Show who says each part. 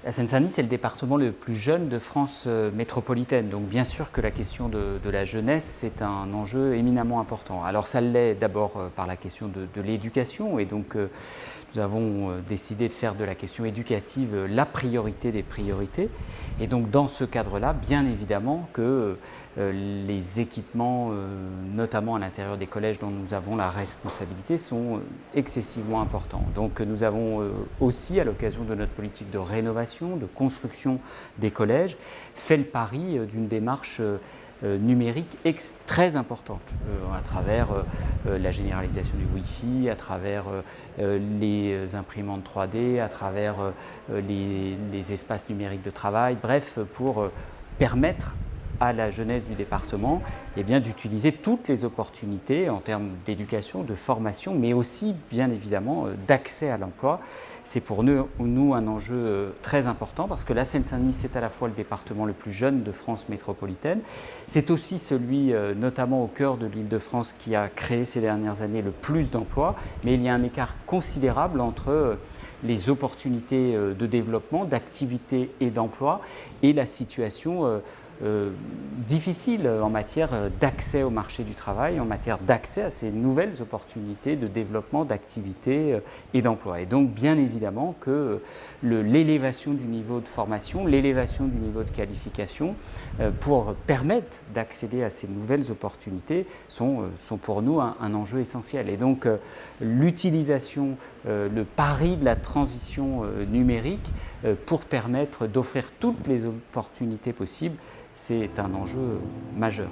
Speaker 1: La Seine-Saint-Denis, c'est le département le plus jeune de France métropolitaine. Donc bien sûr que la question de la jeunesse, c'est un enjeu éminemment important. Alors ça l'est d'abord par la question de l'éducation. Et donc nous avons décidé de faire de la question éducative la priorité des priorités. Et donc dans ce cadre-là, bien évidemment que les équipements, notamment à l'intérieur des collèges dont nous avons la responsabilité, sont excessivement importants. Donc nous avons aussi, à l'occasion de notre politique de rénovation, de construction des collèges, fait le pari d'une démarche numérique très importante à travers la généralisation du Wi-Fi, à travers les imprimantes 3D, à travers les espaces numériques de travail, bref, pour permettre à la jeunesse du département d'utiliser toutes les opportunités en termes d'éducation, de formation, mais aussi bien évidemment d'accès à l'emploi. C'est pour nous un enjeu très important parce que la Seine-Saint-Denis, c'est à la fois le département le plus jeune de France métropolitaine, c'est aussi celui notamment au cœur de l'Île-de-France qui a créé ces dernières années le plus d'emplois, mais il y a un écart considérable entre les opportunités de développement, d'activité et d'emploi et la situation difficile en matière d'accès au marché du travail, en matière d'accès à ces nouvelles opportunités de développement, d'activité et d'emploi. Et donc bien évidemment que l'élévation du niveau de formation, l'élévation du niveau de qualification pour permettre d'accéder à ces nouvelles opportunités sont pour nous un enjeu essentiel. Et donc l'utilisation, le pari de la transition numérique pour permettre d'offrir toutes les opportunités possibles, c'est un enjeu majeur.